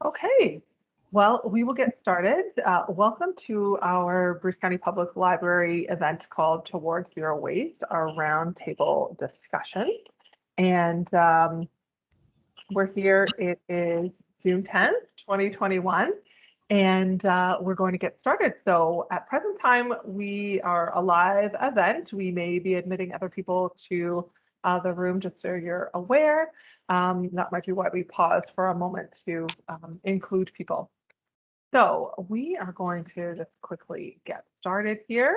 Okay, well, we will get started. Welcome to our Bruce County Public Library event called Toward Zero Waste, our roundtable discussion. And we're here. It is June 10th, 2021, and we're going to get started. So at present time, we are a live event. We may be admitting other people to the room just so you're aware. That might be why we pause for a moment to include people. So we are going to just quickly get started here.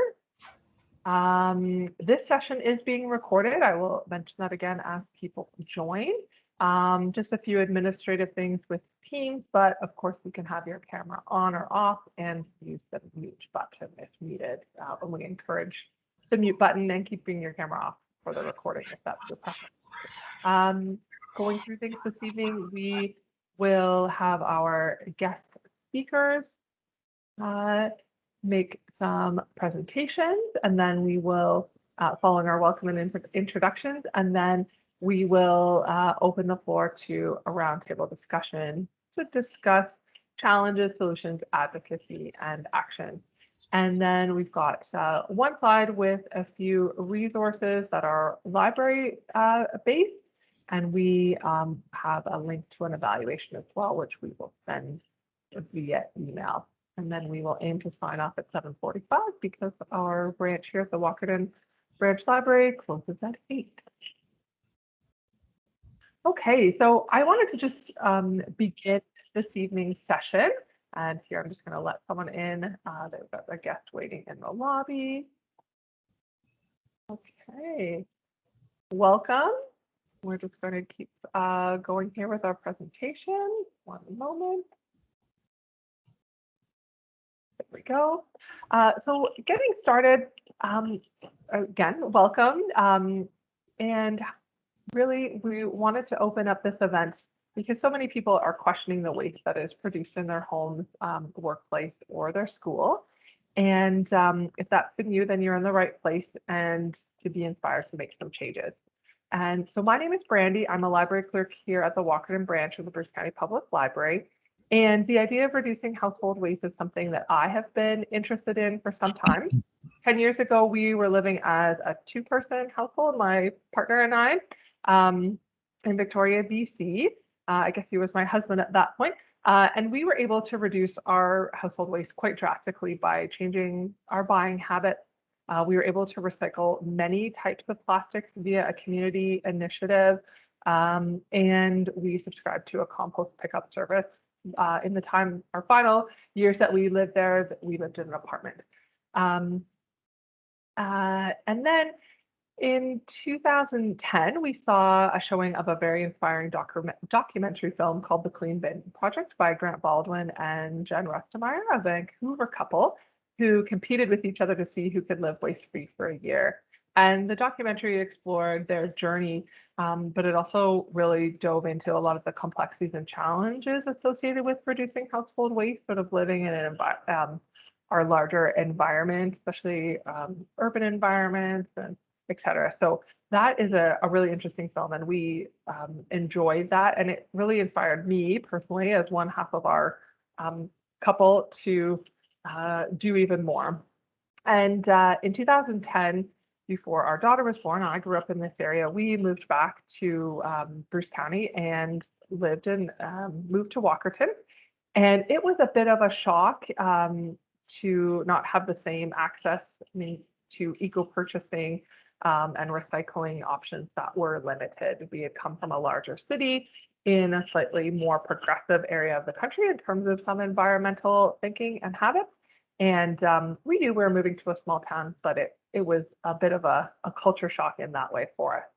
This session is being recorded. I will mention that again as people join. Just a few administrative things with Teams, but of course you can have your camera on or off and use the mute button if needed. And we encourage the mute button and keeping your camera off for the recording if that's your preference. Going through things this evening, we will have our guest speakers make some presentations, and then we will, following our welcome and introductions, and then we will open the floor to a roundtable discussion to discuss challenges, solutions, advocacy, and action. And then we've got one slide with a few resources that are library based, and we have a link to an evaluation as well, which we will send via email. And then we will aim to sign off at 7:45 because our branch here at the Walkerton Branch Library closes at 8. Okay, so I wanted to just begin this evening's session. And here I'm just going to let someone in. They've got a guest waiting in the lobby. Okay, welcome. We're just going to keep going here with our presentation. One moment. There we go. So getting started, again, welcome. And really, we wanted to open up this event because so many people are questioning the waste that is produced in their homes, workplace, or their school. And if that's been you, then you're in the right place and to be inspired to make some changes. And so my name is Brandy. I'm a library clerk here at the Walkerton branch of the Bruce County Public Library. And the idea of reducing household waste is something that I have been interested in for some time. 10 years ago, we were living as a two-person household, my partner and I, in Victoria, BC. I guess he was my husband at that point. And we were able to reduce our household waste quite drastically by changing our buying habits. We were able to recycle many types of plastics via a community initiative. And we subscribed to a compost pickup service. In the time, our final years that we lived there, we lived in an apartment. And then in 2010, we saw a showing of a very inspiring documentary film called The Clean Bin Project by Grant Baldwin and Jen Rustemeyer, a Vancouver couple who competed with each other to see who could live waste-free for a year. And the documentary explored their journey, but it also really dove into a lot of the complexities and challenges associated with reducing household waste, sort of living in our larger environment, especially urban environments and et cetera. So that is a really interesting film, and we enjoyed that. And it really inspired me personally as one half of our couple to do even more. And in 2010, before our daughter was born, I grew up in this area. We moved back to Bruce County and moved to Walkerton. And it was a bit of a shock to not have the same access to eco-purchasing and recycling options that were limited. We had come from a larger city in a slightly more progressive area of the country in terms of some environmental thinking and habits. And we knew we were moving to a small town, but it was a bit of a culture shock in that way for us.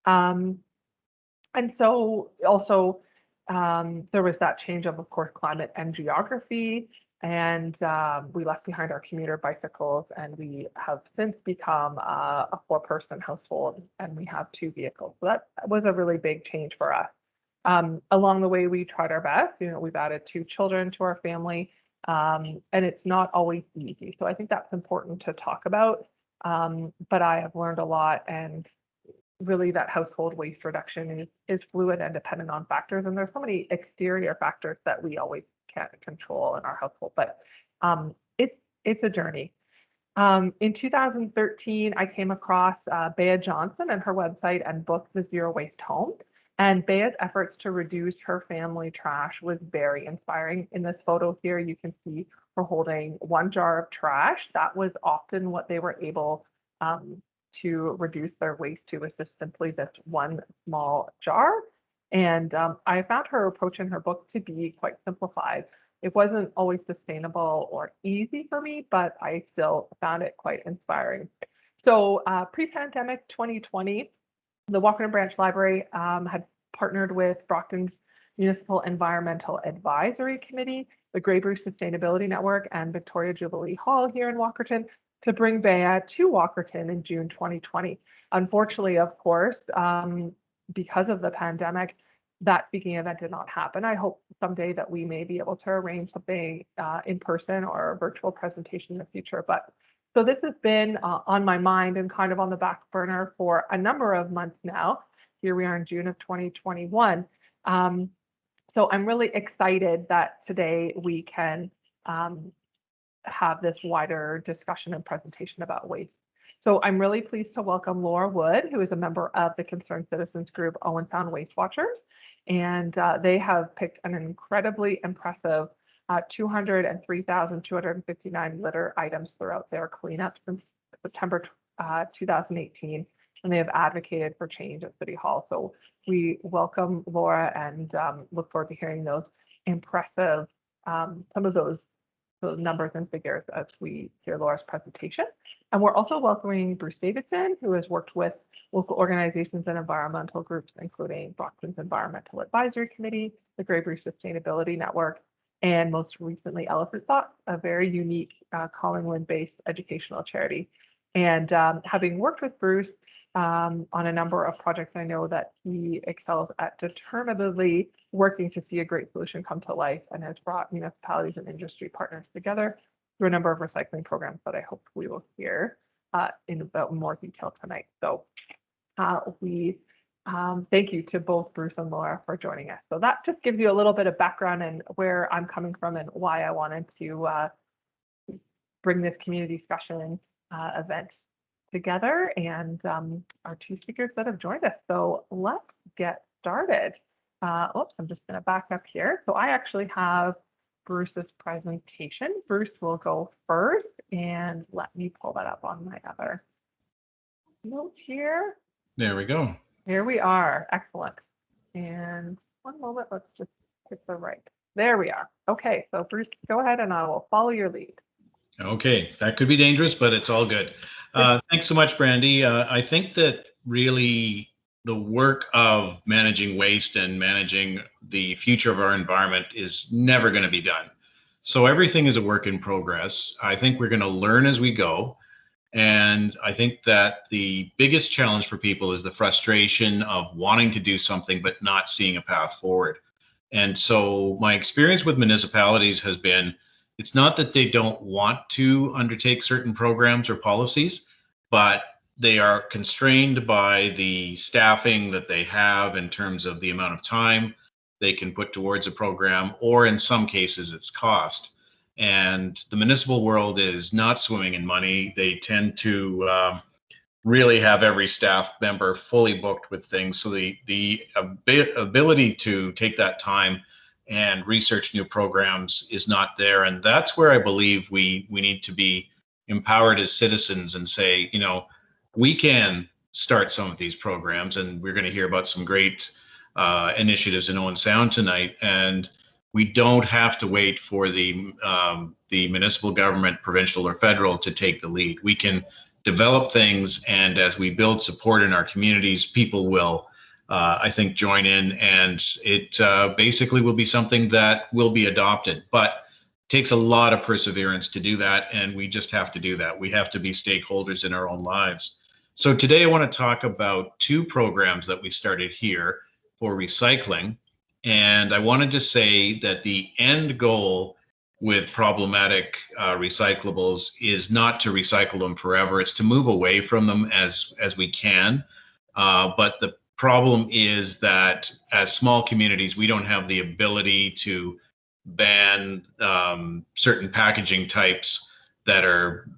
And so also there was that change of course, climate and geography. And we left behind our commuter bicycles, and we have since become a 4-person household, and we have 2 vehicles. So that was a really big change for us. Along the way, we tried our best. We've added 2 children to our family, and it's not always easy. So I think that's important to talk about. But I have learned a lot, and really that household waste reduction is fluid and dependent on factors. And there's so many exterior factors that we always can't control in our household, but it's a journey. In 2013, I came across Bea Johnson and her website and book, The Zero Waste Home. And Bea's efforts to reduce her family trash was very inspiring. In this photo here, you can see her holding one jar of trash. That was often what they were able to reduce their waste to, was just simply this one small jar. And I found her approach in her book to be quite simplified. It wasn't always sustainable or easy for me, but I still found it quite inspiring. So pre-pandemic 2020, the Walkerton Branch Library had partnered with Brockton's Municipal Environmental Advisory Committee, the Grey Bruce Sustainability Network, and Victoria Jubilee Hall here in Walkerton to bring Bea to Walkerton in June 2020. Unfortunately, of course, because of the pandemic, that speaking event did not happen. I hope someday that we may be able to arrange something in person or a virtual presentation in the future. But so this has been on my mind and kind of on the back burner for a number of months now. Here we are in June of 2021. So I'm really excited that today we can have this wider discussion and presentation about waste. So I'm really pleased to welcome Laura Wood, who is a member of the concerned citizens group Owen Sound Waste Watchers. And they have picked an incredibly impressive 203,259 litter items throughout their cleanup since September 2018, and they have advocated for change at City Hall. So we welcome Laura and look forward to hearing those impressive, some of those numbers and figures as we hear Laura's presentation. And we're also welcoming Bruce Davidson, who has worked with local organizations and environmental groups, including Brockton's Environmental Advisory Committee, the Grey Bruce Sustainability Network, and most recently Elephant Thoughts, a very unique Collingwood-based educational charity. And having worked with Bruce on a number of projects, I know that he excels at determinedly working to see a great solution come to life, and has brought municipalities and industry partners together through a number of recycling programs that I hope we will hear in about more detail tonight. So we thank you to both Bruce and Laura for joining us. So that just gives you a little bit of background and where I'm coming from and why I wanted to bring this community discussion event together, and our two speakers that have joined us. So let's get started. Oops, I'm just going to back up here. So I actually have Bruce's presentation. Bruce will go first, and let me pull that up on my other note here. There we go. Here we are. Excellent. And one moment, let's just hit the right. There we are. Okay, so Bruce, go ahead and I will follow your lead. Okay, that could be dangerous, but it's all good. Thanks so much, Brandy. I think that really the work of managing waste and managing the future of our environment is never going to be done. So everything is a work in progress. I think we're going to learn as we go. And I think that the biggest challenge for people is the frustration of wanting to do something but not seeing a path forward. And so my experience with municipalities has been, it's not that they don't want to undertake certain programs or policies, but they are constrained by the staffing that they have in terms of the amount of time they can put towards a program, or in some cases it's cost. And the municipal world is not swimming in money. They tend to really have every staff member fully booked with things. So the ability to take that time and research new programs is not there. And that's where I believe we need to be empowered as citizens and say, we can start some of these programs, and we're going to hear about some great initiatives in Owen Sound tonight. And we don't have to wait for the municipal government, provincial or federal, to take the lead. We can develop things, and as we build support in our communities, people will, I think, join in, and it basically will be something that will be adopted. But it takes a lot of perseverance to do that, and we just have to do that. We have to be stakeholders in our own lives. So today I want to talk about two programs that we started here for recycling. And I wanted to say that the end goal with problematic recyclables is not to recycle them forever. It's to move away from them as we can. But the problem is that as small communities, we don't have the ability to ban certain packaging types that are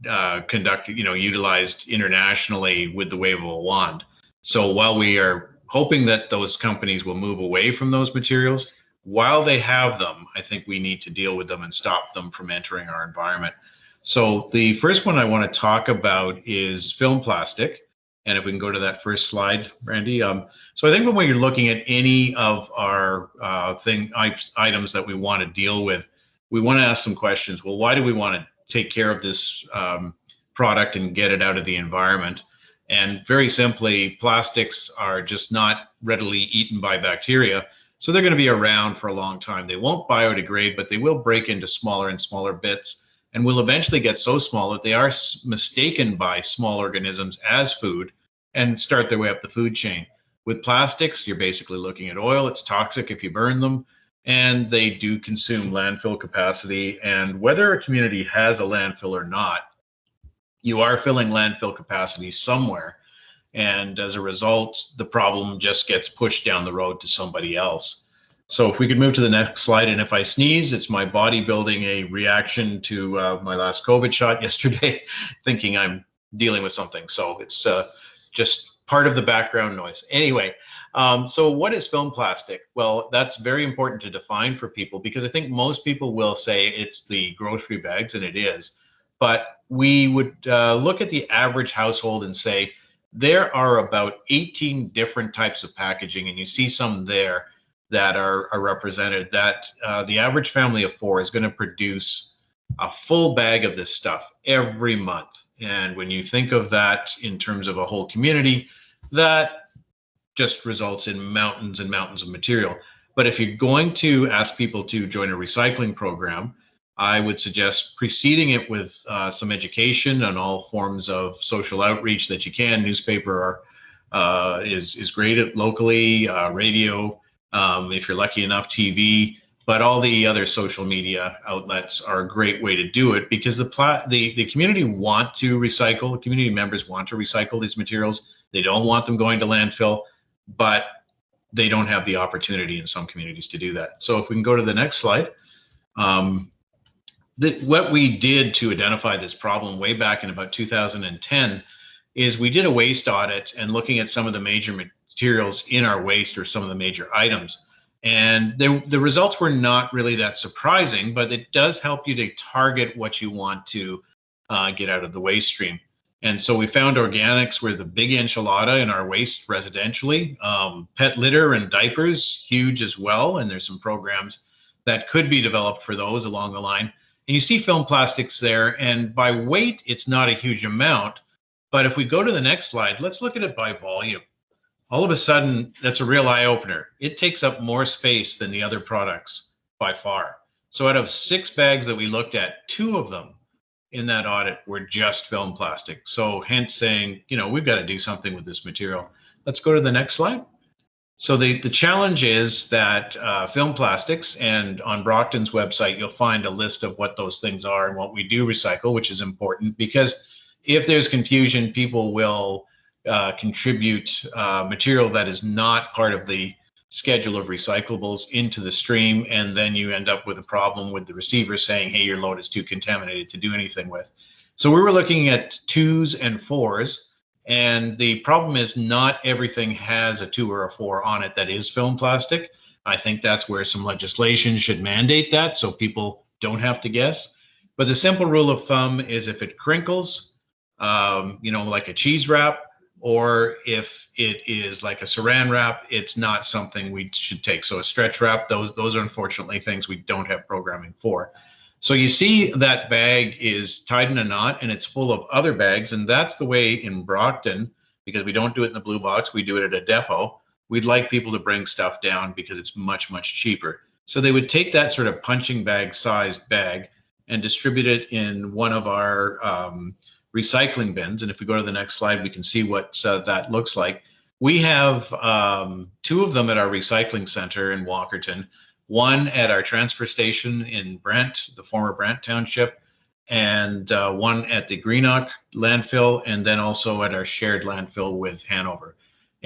utilized internationally with the wave of a wand. So while we are hoping that those companies will move away from those materials, while they have them, I think we need to deal with them and stop them from entering our environment. So the first one I want to talk about is film plastic. And if we can go to that first slide, Randy. So I think when you're looking at any of our items that we want to deal with, we want to ask some questions. Well, why do we want to take care of this product and get it out of the environment? And very simply, plastics are just not readily eaten by bacteria. So they're going to be around for a long time. They won't biodegrade, but they will break into smaller and smaller bits and will eventually get so small that they are mistaken by small organisms as food and start their way up the food chain. With plastics, you're basically looking at oil. It's toxic if you burn them, and they do consume landfill capacity. And whether a community has a landfill or not, you are filling landfill capacity somewhere. And as a result, the problem just gets pushed down the road to somebody else. So if we could move to the next slide, and if I sneeze, it's my body building a reaction to my last COVID shot yesterday, thinking I'm dealing with something. So it's just part of the background noise. Anyway, so what is film plastic? Well, that's very important to define for people, because I think most people will say it's the grocery bags, and it is. But we would look at the average household and say, there are about 18 different types of packaging, and you see some there that are represented, that the average family of 4 is going to produce a full bag of this stuff every month. And when you think of that in terms of a whole community, that just results in mountains and mountains of material. But if you're going to ask people to join a recycling program, I would suggest preceding it with some education on all forms of social outreach that you can. Newspaper is great locally, radio, if you're lucky enough, TV, but all the other social media outlets are a great way to do it, because the community want to recycle, community members want to recycle these materials. They don't want them going to landfill, but they don't have the opportunity in some communities to do that. So if we can go to the next slide. What we did to identify this problem way back in about 2010 is we did a waste audit and looking at some of the major materials in our waste, or some of the major items. And the results were not really that surprising, but it does help you to target what you want to get out of the waste stream. And so we found organics were the big enchilada in our waste residentially. Pet litter and diapers, huge as well. And there's some programs that could be developed for those along the line. And you see film plastics there, and by weight, it's not a huge amount. But if we go to the next slide, let's look at it by volume. All of a sudden, that's a real eye opener. It takes up more space than the other products by far. So out of 6 bags that we looked at, 2 of them in that audit were just film plastic. So hence saying, we've got to do something with this material. Let's go to the next slide. So the challenge is that film plastics, and on Brockton's website, you'll find a list of what those things are and what we do recycle, which is important, because if there's confusion, people will contribute material that is not part of the schedule of recyclables into the stream, and then you end up with a problem with the receiver saying, hey, your load is too contaminated to do anything with. So we were looking at 2s and 4s. And the problem is not everything has a 2 or a 4 on it that is film plastic. I think that's where some legislation should mandate that, so people don't have to guess. But the simple rule of thumb is if it crinkles, like a cheese wrap, or if it is like a saran wrap, it's not something we should take. So a stretch wrap, those are unfortunately things we don't have programming for. So you see that bag is tied in a knot, and it's full of other bags. And that's the way in Brockton, because we don't do it in the blue box, we do it at a depot. We'd like people to bring stuff down because it's much, much cheaper. So they would take that sort of punching bag sized bag and distribute it in one of our recycling bins. And if we go to the next slide, we can see what that looks like. We have 2 of them at our recycling center in Walkerton, 1 at our transfer station in Brent, the former Brent Township, and 1 at the Greenock landfill, and then also at our shared landfill with Hanover.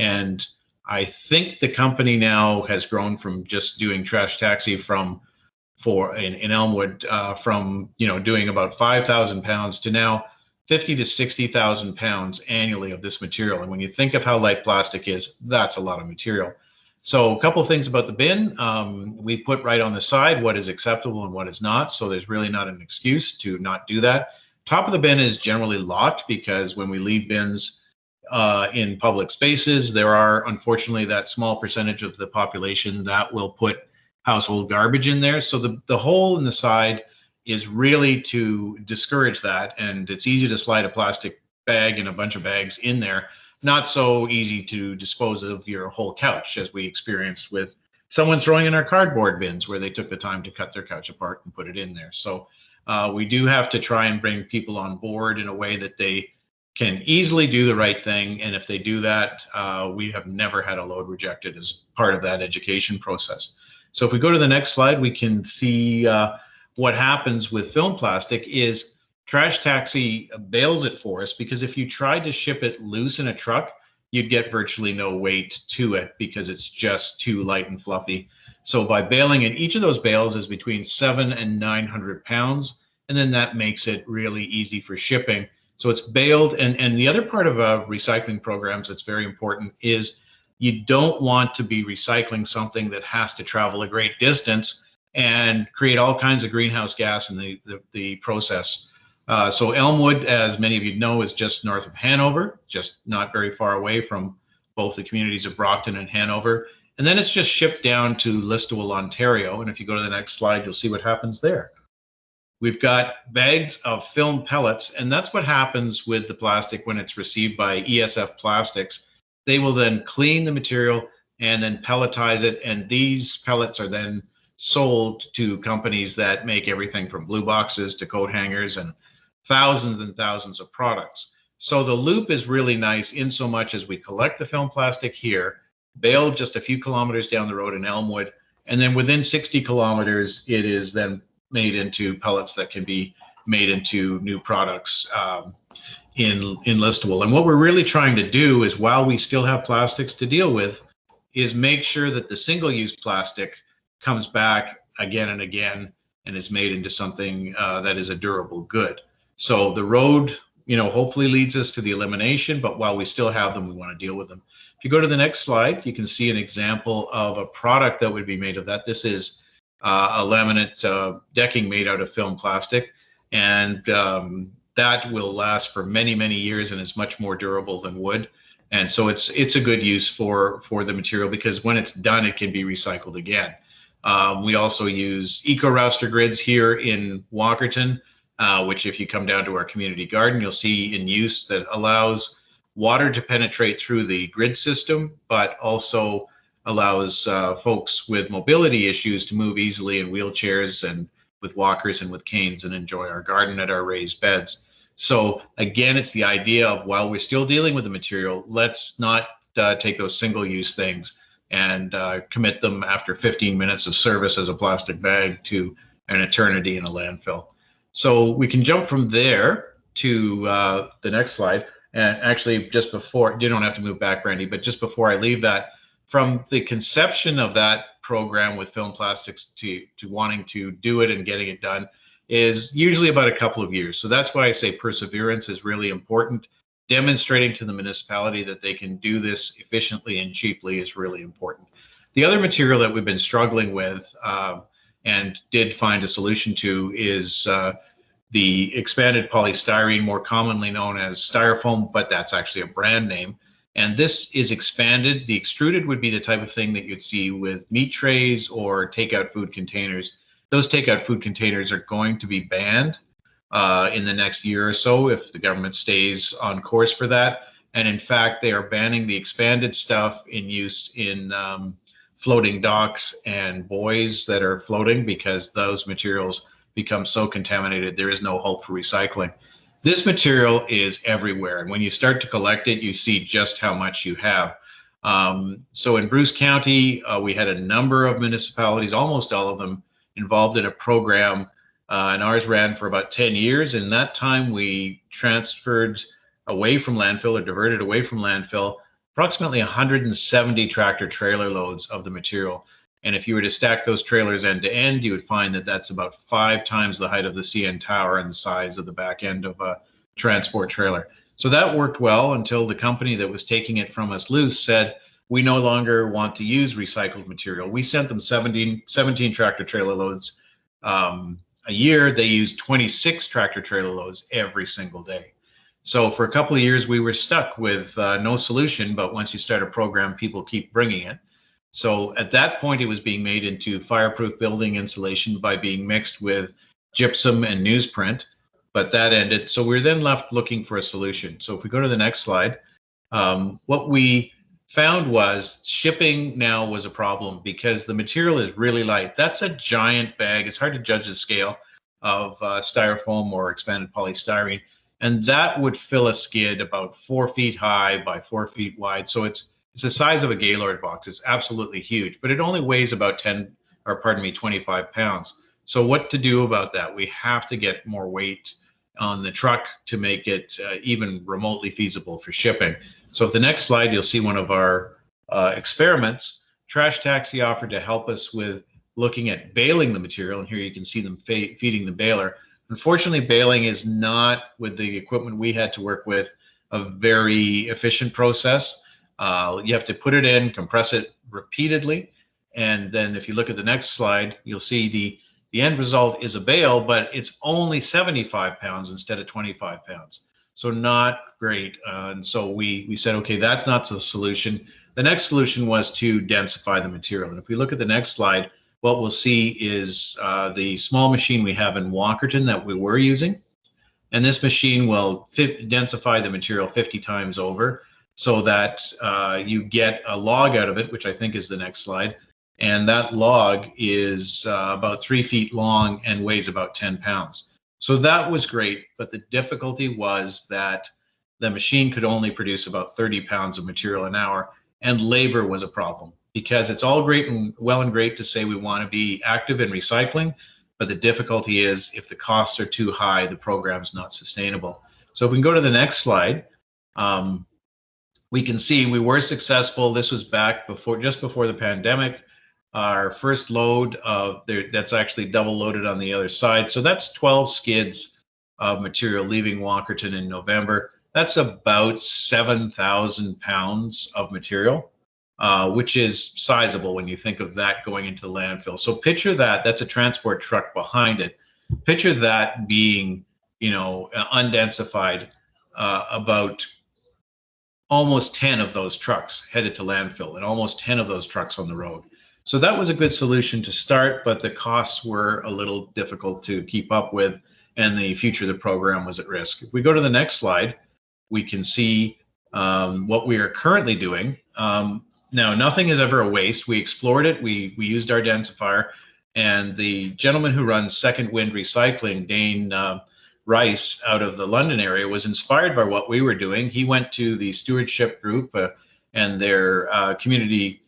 And I think the company now has grown from just doing trash taxi in Elmwood from doing about 5,000 pounds to now 50 to 60,000 pounds annually of this material. And when you think of how light plastic is, that's a lot of material. So a couple of things about the bin. We put right on the side what is acceptable and what is not. So there's really not an excuse to not do that. Top of the bin is generally locked because when we leave bins in public spaces, there are unfortunately that small percentage of the population that will put household garbage in there. So the hole in the side is really to discourage that. And it's easy to slide a plastic bag and a bunch of bags in there. Not so easy to dispose of your whole couch, as we experienced with someone throwing in our cardboard bins where they took the time to cut their couch apart and put it in there. So we do have to try and bring people on board in a way that they can easily do the right thing. And if they do that, we have never had a load rejected as part of that education process. So if we go to the next slide, we can see what happens with film plastic is Trash Taxi bails it for us, because if you tried to ship it loose in a truck, you'd get virtually no weight to it because it's just too light and fluffy. So by bailing it, each of those bales is between 700 and 900 pounds, and then that makes it really easy for shipping. So it's bailed, and the other part of recycling programs that's very important is you don't want to be recycling something that has to travel a great distance and create all kinds of greenhouse gas in the process. So Elmwood, as many of you know, is just north of Hanover, just not very far away from both the communities of Brockton and Hanover. And then it's just shipped down to Listowel, Ontario. And if you go to the next slide, you'll see what happens there. We've got bags of film pellets, and that's what happens with the plastic when it's received by ESF Plastics. They will then clean the material and then pelletize it. And these pellets are then sold to companies that make everything from blue boxes to coat hangers and thousands of products. So the loop is really nice in so much as we collect the film plastic here, bail just a few kilometers down the road in Elmwood, and then within 60 kilometers, it is then made into pellets that can be made into new products in Listowel. And what we're really trying to do is, while we still have plastics to deal with, is make sure that the single-use plastic comes back again and again and is made into something that is a durable good. So the road, hopefully leads us to the elimination, but while we still have them, we want to deal with them. If you go to the next slide, you can see an example of a product that would be made of that. This is a laminate decking made out of film plastic, and that will last for many, many years and is much more durable than wood. And so it's a good use for the material, because when it's done, it can be recycled again. We also use eco-rouster grids here in Walkerton, which if you come down to our community garden, you'll see in use, that allows water to penetrate through the grid system, but also allows folks with mobility issues to move easily in wheelchairs and with walkers and with canes and enjoy our garden at our raised beds. So again, it's the idea of, while we're still dealing with the material, let's not take those single-use things and commit them after 15 minutes of service as a plastic bag to an eternity in a landfill. So we can jump from there to the next slide. And actually, just before, you don't have to move back, Brandy, but just before I leave that, from the conception of that program with film plastics to wanting to do it and getting it done is usually about a couple of years. So that's why I say perseverance is really important. Demonstrating to the municipality that they can do this efficiently and cheaply is really important. The other material that we've been struggling with and did find a solution to is the expanded polystyrene, more commonly known as styrofoam, but that's actually a brand name. And this is expanded. The extruded would be the type of thing that you'd see with meat trays or takeout food containers. Those takeout food containers are going to be banned in the next year or so if the government stays on course for that. And in fact, they are banning the expanded stuff in use in floating docks and buoys that are floating, because those materials become so contaminated, there is no hope for recycling. This material is everywhere, and when you start to collect it, you see just how much you have. So in Bruce County, we had a number of municipalities, almost all of them, involved in a program, and ours ran for about 10 years. In that time, we transferred away from landfill, or diverted away from landfill, approximately 170 tractor trailer loads of the material. And if you were to stack those trailers end to end, you would find that that's about 5 times the height of the CN Tower and the size of the back end of a transport trailer. So that worked well until the company that was taking it from us loose said, we no longer want to use recycled material. We sent them 17 tractor trailer loads a year. They used 26 tractor trailer loads every single day. So for a couple of years, we were stuck with no solution. But once you start a program, people keep bringing it. So at that point, it was being made into fireproof building insulation by being mixed with gypsum and newsprint. But that ended. So we're then left looking for a solution. So if we go to the next slide, what we found was shipping now was a problem because the material is really light. That's a giant bag. It's hard to judge the scale of styrofoam or expanded polystyrene. And that would fill a skid about 4 feet high by 4 feet wide. So it's the size of a Gaylord box. It's absolutely huge, but it only weighs about 25 pounds. So what to do about that? We have to get more weight on the truck to make it even remotely feasible for shipping. So if the next slide, you'll see one of our experiments. Trash Taxi offered to help us with looking at baling the material. And here you can see them feeding the baler. Unfortunately, baling is not, with the equipment we had to work with, a very efficient process. You have to put it in, compress it repeatedly. And then if you look at the next slide, you'll see the end result is a bale, but it's only 75 pounds instead of 25 pounds. So not great. And so we said, okay, that's not the solution. The next solution was to densify the material. And if we look at the next slide, what we'll see is the small machine we have in Walkerton that we were using. And this machine will densify the material 50 times over so that you get a log out of it, which I think is the next slide. And that log is about 3 feet long and weighs about 10 pounds. So that was great, but the difficulty was that the machine could only produce about 30 pounds of material an hour, and labor was a problem because it's all great and well and great to say we want to be active in recycling, but the difficulty is if the costs are too high, the program's not sustainable. So if we can go to the next slide, we can see we were successful. This was back just before the pandemic. Our first load that's actually double loaded on the other side. So that's 12 skids of material leaving Walkerton in November. That's about 7,000 pounds of material, which is sizable when you think of that going into the landfill. So picture that's a transport truck behind it. Picture that being, undensified, about almost 10 of those trucks headed to landfill and almost 10 of those trucks on the road. So that was a good solution to start, but the costs were a little difficult to keep up with, and the future of the program was at risk. If we go to the next slide, we can see what we are currently doing. Now, nothing is ever a waste. We explored it. We used our densifier, and the gentleman who runs Second Wind Recycling, Dane Rice, out of the London area, was inspired by what we were doing. He went to the Stewardship Group and their Community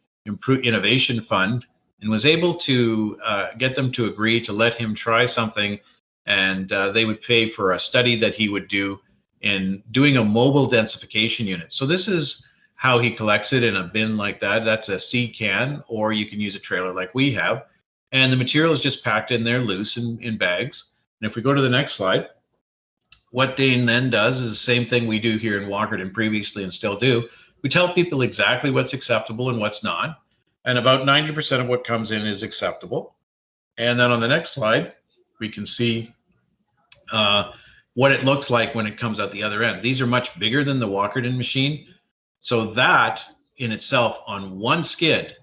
Innovation Fund and was able to get them to agree to let him try something, and they would pay for a study that he would do in doing a mobile densification unit. So this is how he collects it in a bin like that. That's a sea can, or you can use a trailer like we have. And the material is just packed in there loose in bags. And if we go to the next slide, what Dane then does is the same thing we do here in Walkerton previously and still do. We tell people exactly what's acceptable and what's not. And about 90% of what comes in is acceptable. And then on the next slide, we can see what it looks like when it comes out the other end. These are much bigger than the Walkerton machine. So that in itself on one skid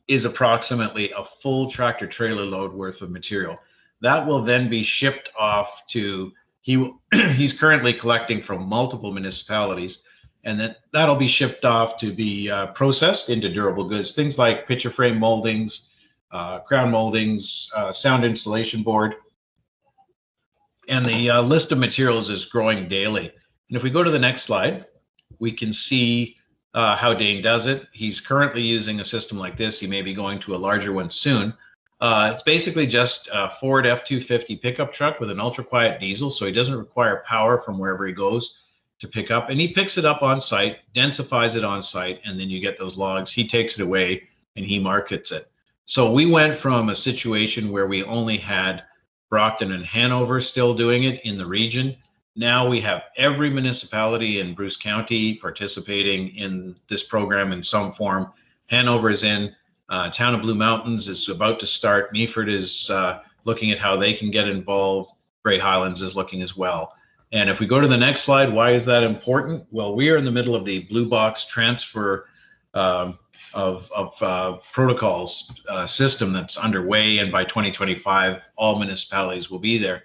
is approximately a full tractor trailer load worth of material. That will then be shipped off to, he's currently collecting from multiple municipalities, and that'll be shipped off to be processed into durable goods. Things like picture frame moldings, crown moldings, sound insulation board. And the list of materials is growing daily. And if we go to the next slide, we can see how Dane does it. He's currently using a system like this. He may be going to a larger one soon. It's basically just a Ford F-250 pickup truck with an ultra quiet diesel, so he doesn't require power from wherever he goes. to pick up, and he picks it up on site, densifies it on site, and then you get those logs. He takes it away and he markets it. So we went from a situation where we only had Brockton and Hanover still doing it in the region. Now we have every municipality in Bruce County participating in this program in some form. Hanover is in, Town of Blue Mountains is about to start. Meaford is looking at how they can get involved. Grey Highlands is looking as well. And if we go to the next slide, why is that important? Well, we are in the middle of the blue box transfer of protocols system that's underway, and by 2025, all municipalities will be there.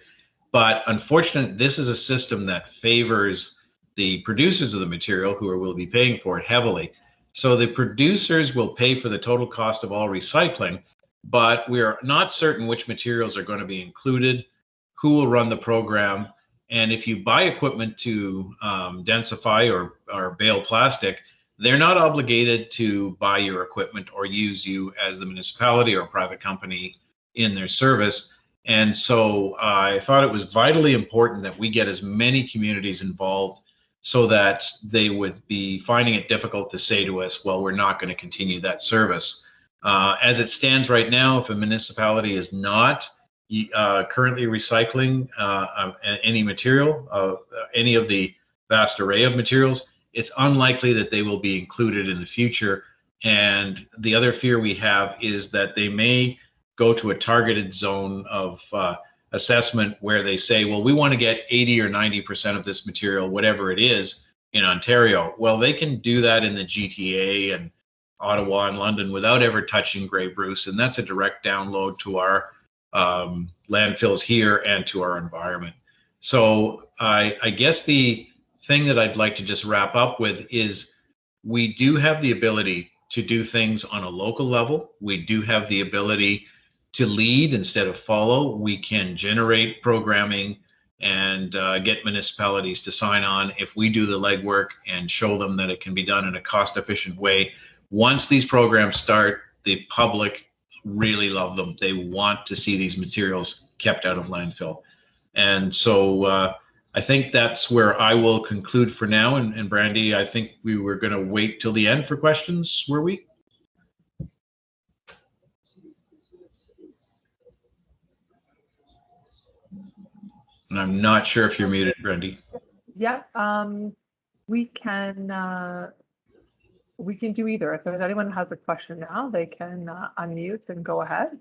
But unfortunately, this is a system that favors the producers of the material who will be paying for it heavily. So the producers will pay for the total cost of all recycling, but we are not certain which materials are going to be included, who will run the program. And if you buy equipment to densify or bale plastic, they're not obligated to buy your equipment or use you as the municipality or private company in their service. And so I thought it was vitally important that we get as many communities involved so that they would be finding it difficult to say to us, well, we're not going to continue that service. As it stands right now, if a municipality is not currently recycling any material, any of the vast array of materials, it's unlikely that they will be included in the future. And the other fear we have is that they may go to a targeted zone of assessment where they say, well, we want to get 80 or 90% of this material, whatever it is, in Ontario. Well, they can do that in the GTA and Ottawa and London without ever touching Grey Bruce. And that's a direct download to our landfills here and to our environment. So I guess the thing that I'd like to just wrap up with is we do have the ability to do things on a local level. We do have the ability to lead instead of follow. We can generate programming and get municipalities to sign on if we do the legwork and show them that it can be done in a cost-efficient way. Once these programs start, the public really love them. They want to see these materials kept out of landfill. And so I think that's where I will conclude for now. And Brandy, I think we were going to wait till the end for questions, were we? And I'm not sure if you're muted, Brandy. Yeah, we can do either. If there's anyone who has a question now, they can unmute and go ahead.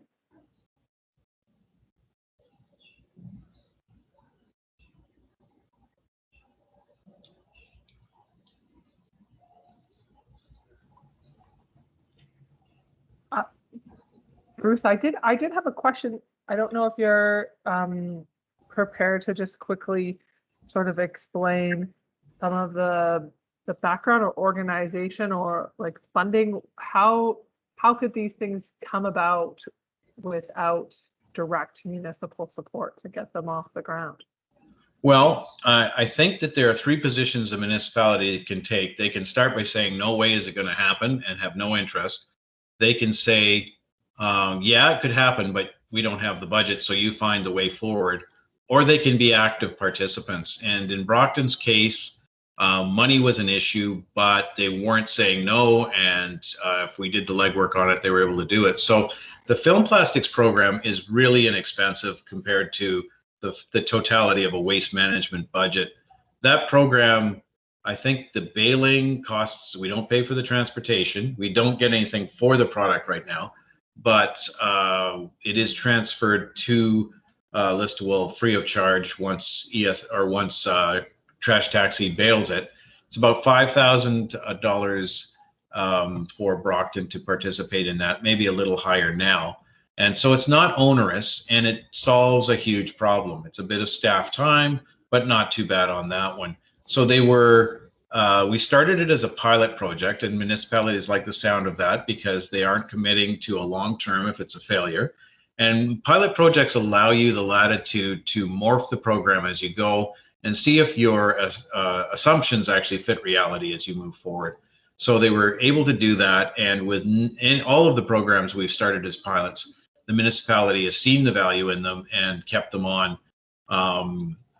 Bruce, I did have a question. I don't know if you're prepared to just quickly sort of explain some of the background or organization or like funding. How could these things come about without direct municipal support to get them off the ground? Well, I think that there are three positions a municipality can take. They can start by saying, no way is it going to happen, and have no interest. They can say, yeah, it could happen, but we don't have the budget, so you find the way forward. Or they can be active participants. And in Brockton's case, money was an issue, but they weren't saying no. And if we did the legwork on it, they were able to do it. So the film plastics program is really inexpensive compared to the totality of a waste management budget. That program, I think the baling costs, we don't pay for the transportation. We don't get anything for the product right now, but it is transferred to Listowel free of charge once Trash Taxi bails it. It's about $5,000 for Brockton to participate in that, maybe a little higher now. And so it's not onerous, and it solves a huge problem. It's a bit of staff time, but not too bad on that one. So we started it as a pilot project, and municipalities like the sound of that because they aren't committing to a long term if it's a failure. And pilot projects allow you the latitude to morph the program as you go and see if your assumptions actually fit reality as you move forward. So they were able to do that. And in all of the programs we've started as pilots, the municipality has seen the value in them and kept them on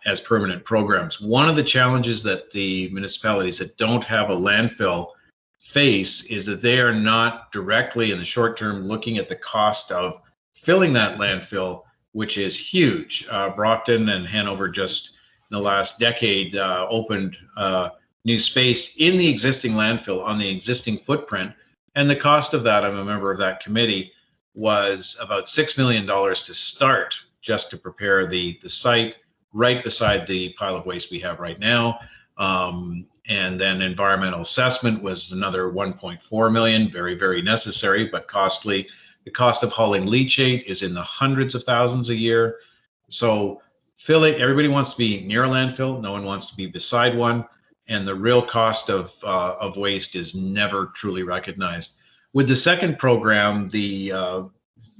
as permanent programs. One of the challenges that the municipalities that don't have a landfill face is that they are not directly in the short term looking at the cost of filling that landfill, which is huge. Brockton and Hanover just in the last decade opened new space in the existing landfill on the existing footprint. And the cost of that, I'm a member of that committee, was about $6 million to start, just to prepare the site right beside the pile of waste we have right now. And then environmental assessment was another 1.4 million, very, very necessary, but costly. The cost of hauling leachate is in the hundreds of thousands a year. So everybody wants to be near a landfill. No one wants to be beside one. And the real cost of waste is never truly recognized. With the second program, the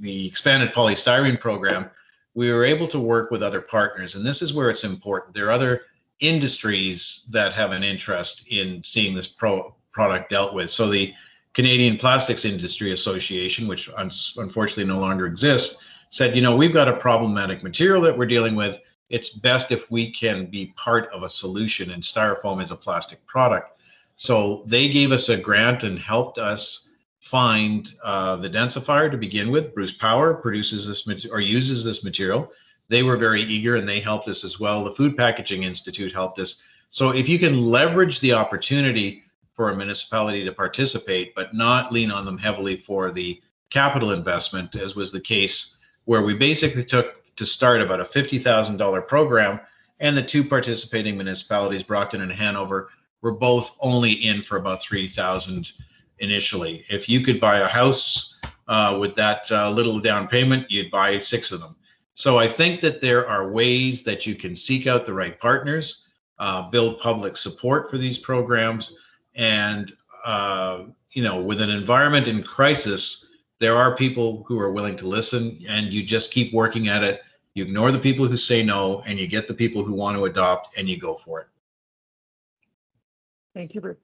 expanded polystyrene program, we were able to work with other partners. And this is where it's important. There are other industries that have an interest in seeing this product dealt with. So the Canadian Plastics Industry Association, which unfortunately no longer exists, said, you know, we've got a problematic material that we're dealing with. It's best if we can be part of a solution, and styrofoam is a plastic product. So they gave us a grant and helped us find the densifier to begin with. Bruce Power produces this or uses this material. They were very eager and they helped us as well. The Food Packaging Institute helped us. So if you can leverage the opportunity for a municipality to participate, but not lean on them heavily for the capital investment, as was the case where we basically took to start about a $50,000 program, and the two participating municipalities, Brockton and Hanover, were both only in for about $3,000 initially. If you could buy a house with that little down payment, you'd buy 6 of them. So I think that there are ways that you can seek out the right partners, build public support for these programs, and you know, with an environment in crisis, there are people who are willing to listen, and you just keep working at it. You ignore the people who say no, and you get the people who want to adopt, and you go for it. Thank you, Bruce.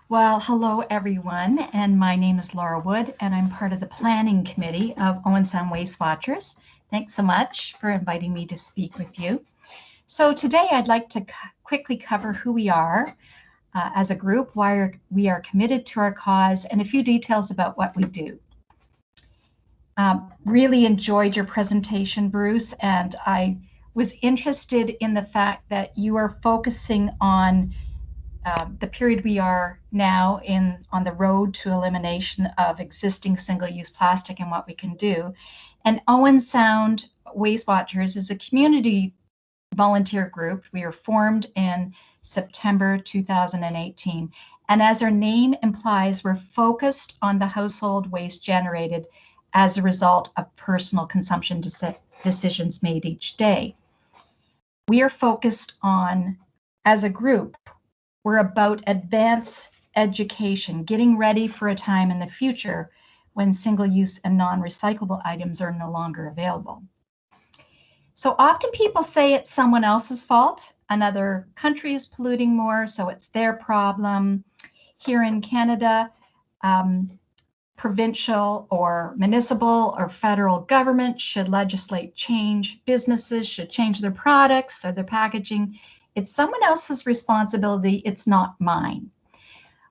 Well, hello everyone, and my name is Laura Wood, and I'm part of the planning committee of Owen Sound Waste Watchers. Thanks so much for inviting me to speak with you. So today I'd like to quickly cover who we are as a group, why we are committed to our cause, and a few details about what we do. Really enjoyed your presentation, Bruce, and I was interested in the fact that you are focusing on the period we are now on the road to elimination of existing single-use plastic and what we can do. And Owen Sound Waste Watchers is a community volunteer group. We were formed in September 2018. And as our name implies, we're focused on the household waste generated as a result of personal consumption decisions made each day. We are focused on, as a group, we're about advanced education, getting ready for a time in the future when single-use and non-recyclable items are no longer available. So often people say it's someone else's fault. Another country is polluting more, so it's their problem. Here in Canada, provincial or municipal or federal government should legislate change. Businesses should change their products or their packaging. It's someone else's responsibility. It's not mine.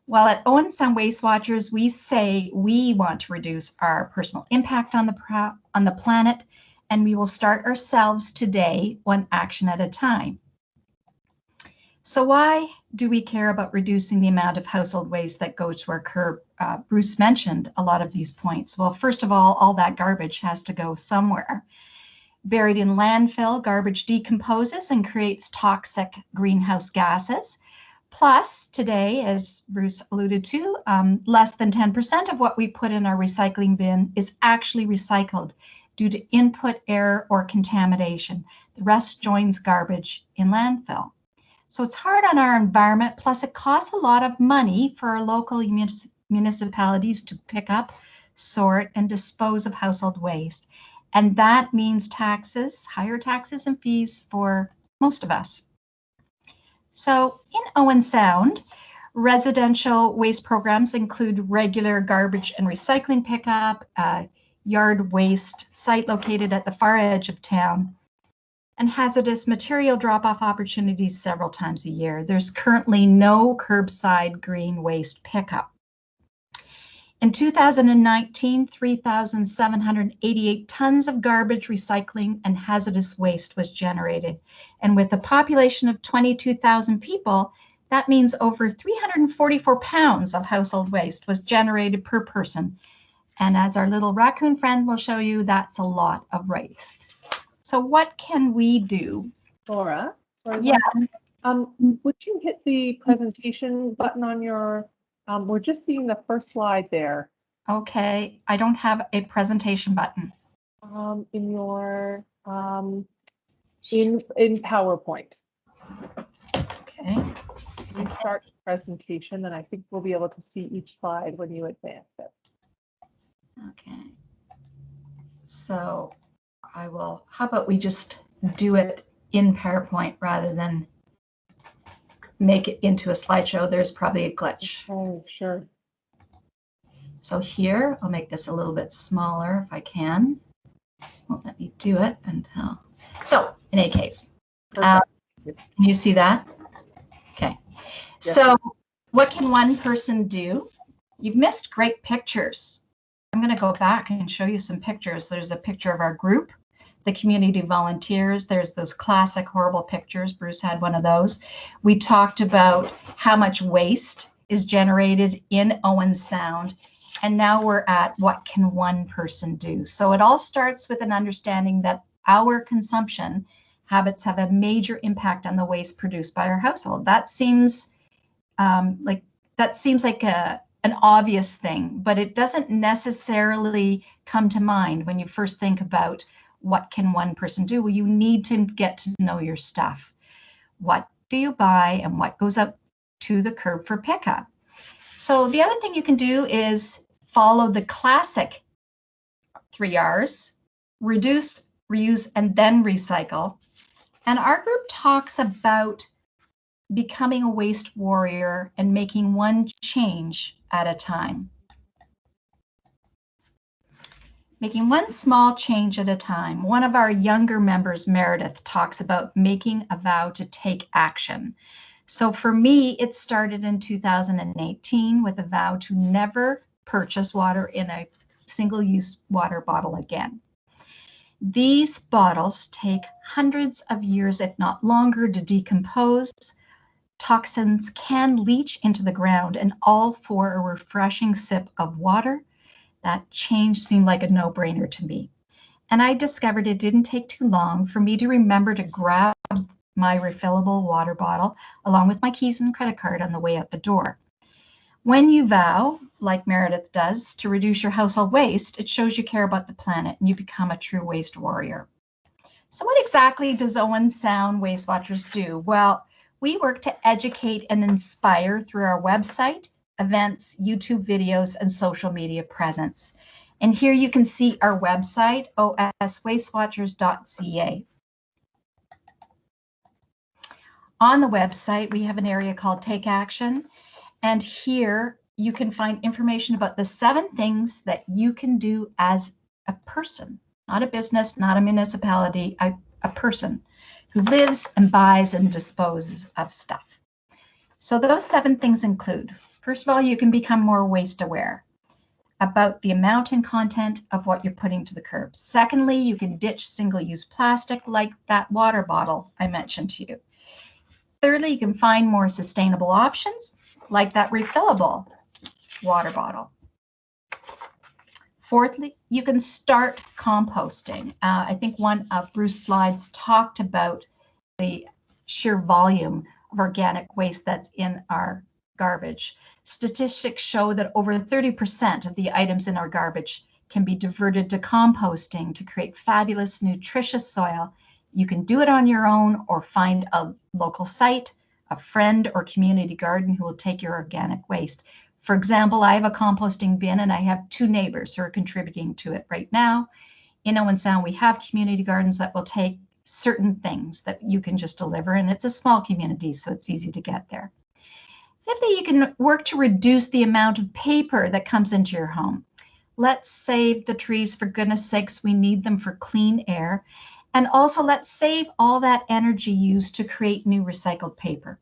Well, at Owen Sound Waste Watchers, we say we want to reduce our personal impact on the planet, and we will start ourselves today, one action at a time. So why do we care about reducing the amount of household waste that goes to our curb? Bruce mentioned a lot of these points. Well, first of all that garbage has to go somewhere. Buried in landfill, garbage decomposes and creates toxic greenhouse gases. Plus, today, as Bruce alluded to, less than 10% of what we put in our recycling bin is actually recycled due to input error or contamination. The rest joins garbage in landfill. So it's hard on our environment, plus it costs a lot of money for our local municipalities to pick up, sort, and dispose of household waste. And that means taxes, higher taxes and fees for most of us. So in Owen Sound, residential waste programs include regular garbage and recycling pickup, yard waste site located at the far edge of town, and hazardous material drop-off opportunities several times a year. There's currently no curbside green waste pickup. In 2019, 3,788 tons of garbage, recycling, and hazardous waste was generated. And with a population of 22,000 people, that means over 344 pounds of household waste was generated per person. And as our little raccoon friend will show you, that's a lot of waste. So what can we do? Laura, sorry, Yeah. would you hit the presentation button on your, we're just seeing the first slide there. Okay, I don't have a presentation button. In your, in PowerPoint. Okay. You start the presentation, and I think we'll be able to see each slide when you advance it. Okay. So I will, how about we just do it in PowerPoint rather than make it into a slideshow? There's probably a glitch. Oh, sure. So here, I'll make this a little bit smaller if I can. Won't let me do it until. So in any case, can you see that? Okay. Yes. So what can one person do? You've missed great pictures. I'm going to go back and show you some pictures. There's a picture of our group, the community volunteers. There's those classic horrible pictures. Bruce had one of those. We talked about how much waste is generated in Owen Sound. And now we're at what can one person do? So it all starts with an understanding that our consumption habits have a major impact on the waste produced by our household. That seems like an obvious thing, but it doesn't necessarily come to mind when you first think about what can one person do. Well, you need to get to know your stuff. What do you buy and what goes up to the curb for pickup? So the other thing you can do is follow the classic 3 R's: reduce, reuse, and then recycle. And our group talks about becoming a waste warrior and making one change at a time. Making one small change at a time. One of our younger members, Meredith, talks about making a vow to take action. So for me, it started in 2018 with a vow to never purchase water in a single-use water bottle again. These bottles take hundreds of years, if not longer, to decompose. Toxins can leach into the ground, and all for a refreshing sip of water. That change seemed like a no-brainer to me. And I discovered it didn't take too long for me to remember to grab my refillable water bottle along with my keys and credit card on the way out the door. When you vow, like Meredith does, to reduce your household waste, it shows you care about the planet and you become a true waste warrior. So what exactly does Owen Sound Waste Watchers do? Well, we work to educate and inspire through our website, events, YouTube videos, and social media presence. And here you can see our website, oswastewatchers.ca. On the website, we have an area called Take Action. And here you can find information about the 7 things that you can do as a person, not a business, not a municipality, a person who lives and buys and disposes of stuff. So those 7 things include, first of all, you can become more waste aware about the amount and content of what you're putting to the curb. Secondly, you can ditch single-use plastic like that water bottle I mentioned to you. Thirdly, you can find more sustainable options like that refillable water bottle. Fourthly, you can start composting. I think one of Bruce's slides talked about the sheer volume of organic waste that's in our garbage. Statistics show that over 30% of the items in our garbage can be diverted to composting to create fabulous, nutritious soil. You can do it on your own or find a local site, a friend or community garden who will take your organic waste. For example, I have a composting bin and I have 2 neighbors who are contributing to it right now. In Owen Sound, we have community gardens that will take certain things that you can just deliver, and it's a small community, so it's easy to get there. Fifthly, you can work to reduce the amount of paper that comes into your home. Let's save the trees, for goodness sakes, we need them for clean air. And also, let's save all that energy used to create new recycled paper.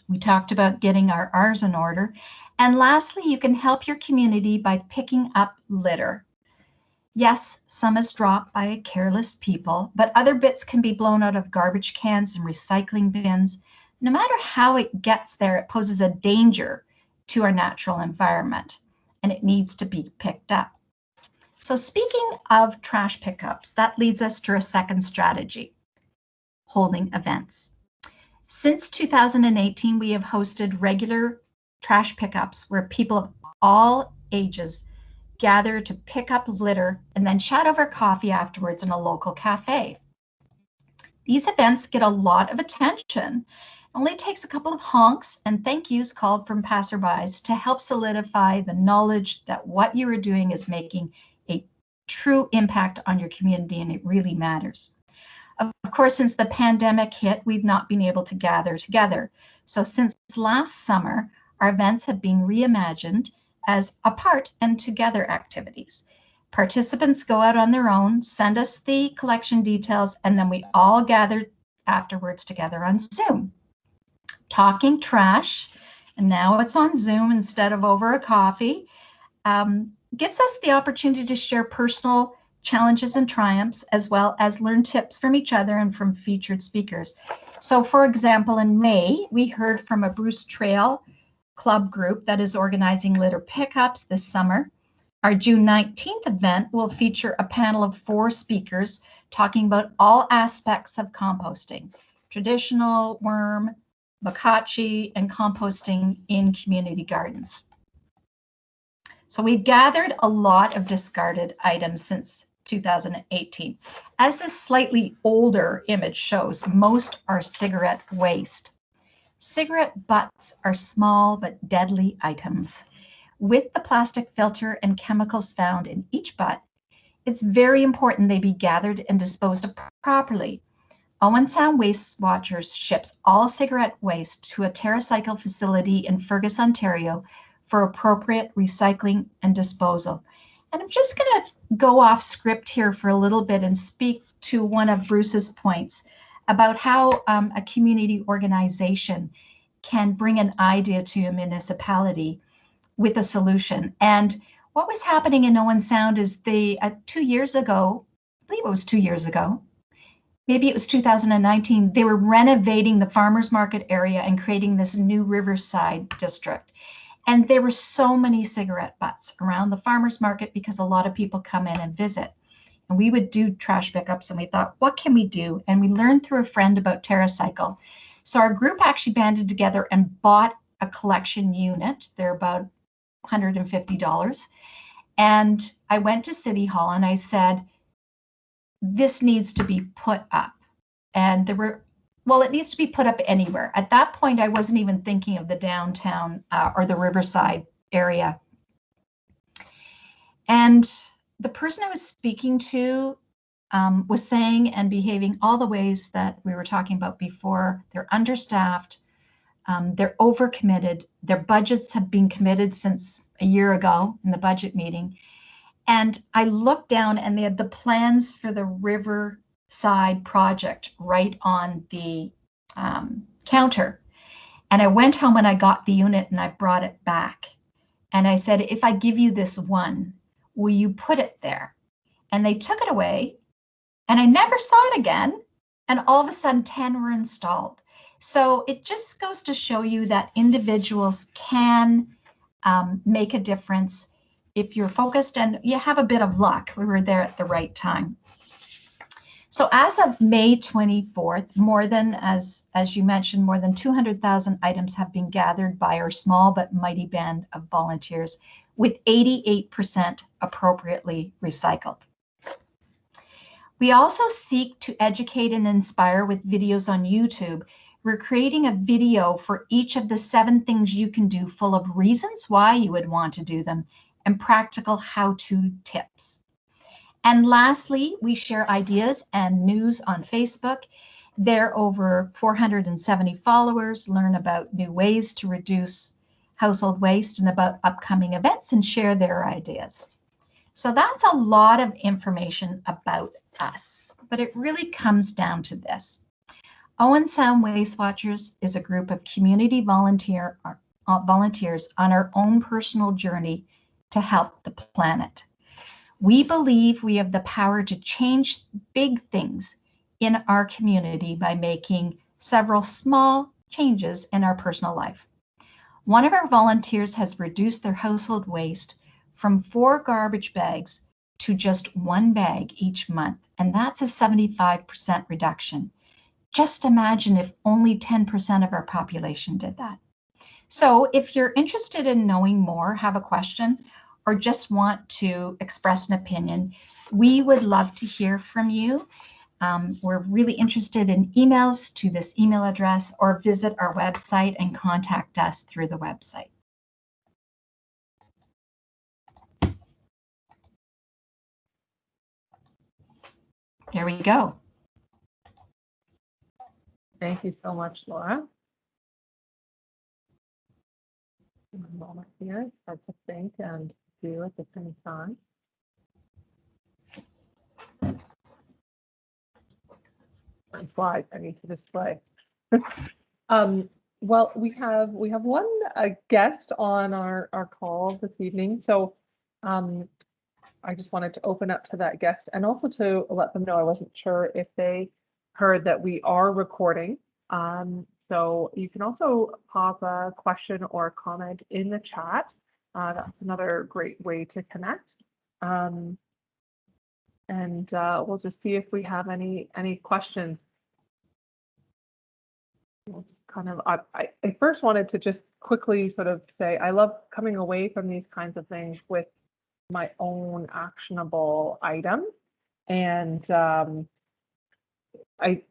We talked about getting our R's in order. And lastly, you can help your community by picking up litter. Yes, some is dropped by careless people, but other bits can be blown out of garbage cans and recycling bins. No matter how it gets there, it poses a danger to our natural environment, and it needs to be picked up. So speaking of trash pickups, that leads us to a second strategy, holding events. Since 2018, we have hosted regular trash pickups where people of all ages gather to pick up litter and then chat over coffee afterwards in a local cafe. These events get a lot of attention. It only takes a couple of honks and thank yous called from passerbys to help solidify the knowledge that what you are doing is making a true impact on your community, and it really matters. Of course, since the pandemic hit, we've not been able to gather together. So since last summer, our events have been reimagined as apart and together activities. Participants go out on their own, send us the collection details, and then we all gather afterwards together on Zoom. Talking trash, and now it's on Zoom instead of over a coffee, gives us the opportunity to share personal challenges and triumphs, as well as learn tips from each other and from featured speakers. So for example, in May, we heard from a Bruce Trail Club group that is organizing litter pickups this summer. Our June 19th event will feature a panel of 4 speakers talking about all aspects of composting, traditional, worm, bokashi, and composting in community gardens. So we've gathered a lot of discarded items since 2018. As this slightly older image shows, most are cigarette waste. Cigarette butts are small but deadly items. With the plastic filter and chemicals found in each butt, it's very important they be gathered and disposed of properly. Owen Sound Waste Watchers ships all cigarette waste to a TerraCycle facility in Fergus, Ontario for appropriate recycling and disposal. And I'm just going to go off script here for a little bit and speak to one of Bruce's points about how a community organization can bring an idea to a municipality with a solution. And what was happening in Owen Sound is they, 2 years ago, I believe it was 2 years ago, maybe it was 2019, they were renovating the farmers market area and creating this new Riverside district. And there were so many cigarette butts around the farmers market because a lot of people come in and visit. And we would do trash pickups and we thought, what can we do? And we learned through a friend about TerraCycle. So our group actually banded together and bought a collection unit. They're about $150. And I went to City Hall and I said, this needs to be put up. And there were, well, it needs to be put up anywhere. At that point, I wasn't even thinking of the downtown or the Riverside area. And the person I was speaking to was saying and behaving all the ways that we were talking about before. They're understaffed, they're overcommitted, their budgets have been committed since a year ago in the budget meeting. And I looked down and they had the plans for the Riverside project right on the counter. And I went home and I got the unit and I brought it back. And I said, if I give you this one, will you put it there? And they took it away and I never saw it again. And all of a sudden 10 were installed. So it just goes to show you that individuals can make a difference if you're focused and you have a bit of luck. We were there at the right time. So as of May 24th, more than, as you mentioned, more than 200,000 items have been gathered by our small but mighty band of volunteers, with 88% appropriately recycled. We also seek to educate and inspire with videos on YouTube. We're creating a video for each of the 7 things you can do, full of reasons why you would want to do them and practical how-to tips. And lastly, we share ideas and news on Facebook. There are over 470 followers, learn about new ways to reduce household waste and about upcoming events and share their ideas. So that's a lot of information about us. but it really comes down to this. Owen Sound Waste Watchers is a group of community volunteers on our own personal journey to help the planet. We believe we have the power to change big things in our community by making several small changes in our personal life. One of our volunteers has reduced their household waste from 4 garbage bags to just 1 bag each month, and that's a 75% reduction. Just imagine if only 10% of our population did that. So if you're interested in knowing more, have a question, or just want to express an opinion, we would love to hear from you. We're really interested in emails to this email address, or visit our website and contact us through the website. There we go. Thank you so much, Laura. A moment here, hard to think and do at the same time. Slide I need to display. Well, we have one guest on our call this evening, so I just wanted to open up to that guest and also to let them know I wasn't sure if they heard that we are recording. So you can also pop a question or a comment in the chat. That's another great way to connect. And we'll just see if we have any questions. Kind of, I first wanted to just quickly sort of say I love coming away from these kinds of things with my own actionable item, and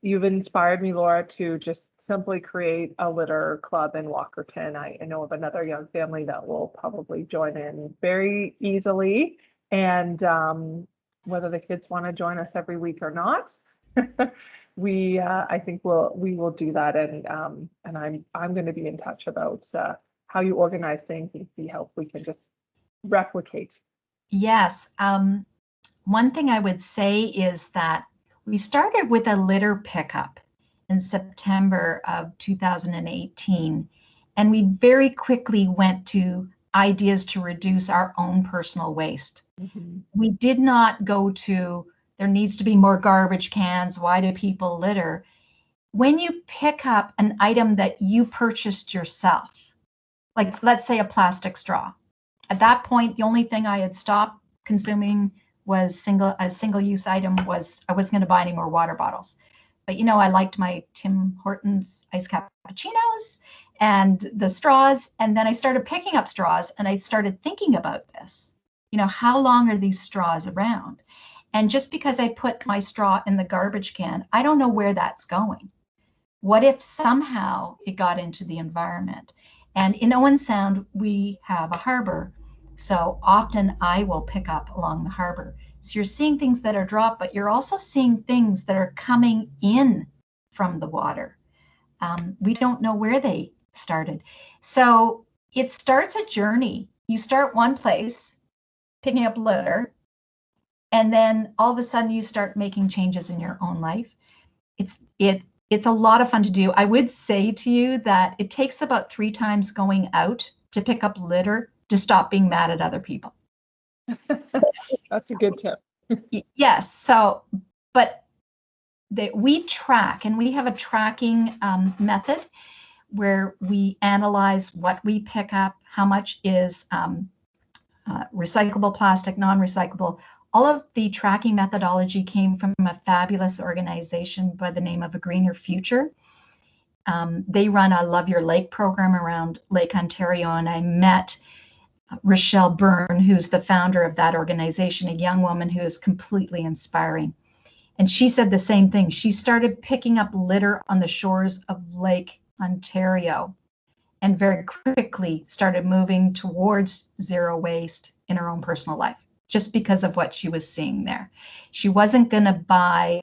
you've inspired me, Laura, to just simply create a litter club in Walkerton. I know of another young family that will probably join in very easily, and whether the kids want to join us every week or not, I think we will do that, and I'm going to be in touch about how you organize things and see how we can just replicate. Yes. One thing I would say is that we started with a litter pickup in September of 2018, and we very quickly went to ideas to reduce our own personal waste. Mm-hmm. We did not go to, there needs to be more garbage cans, why do people litter? When you pick up an item that you purchased yourself, like let's say a plastic straw, at that point, the only thing I had stopped consuming was a single-use item was I wasn't going to buy any more water bottles. But, you know, I liked my Tim Hortons iced cappuccinos and the straws. And then I started picking up straws and I started thinking about this. You know, how long are these straws around? And just because I put my straw in the garbage can, I don't know where that's going. What if somehow it got into the environment? And in Owen Sound, we have a harbor. So often I will pick up along the harbor. So you're seeing things that are dropped, but you're also seeing things that are coming in from the water. We don't know where they started. So it starts a journey. You start one place, picking up litter, and then all of a sudden you start making changes in your own life. It's a lot of fun to do. I would say to you that it takes about 3 times going out to pick up litter to stop being mad at other people. That's a good tip. Yes. So, but we track, and we have a tracking method where we analyze what we pick up, how much is recyclable plastic, non-recyclable. All of the tracking methodology came from a fabulous organization by the name of A Greener Future. They run a Love Your Lake program around Lake Ontario, and I met Rochelle Byrne, who's the founder of that organization, a young woman who is completely inspiring. And she said the same thing. She started picking up litter on the shores of Lake Ontario and very quickly started moving towards zero waste in her own personal life, just because of what she was seeing there. She wasn't going to buy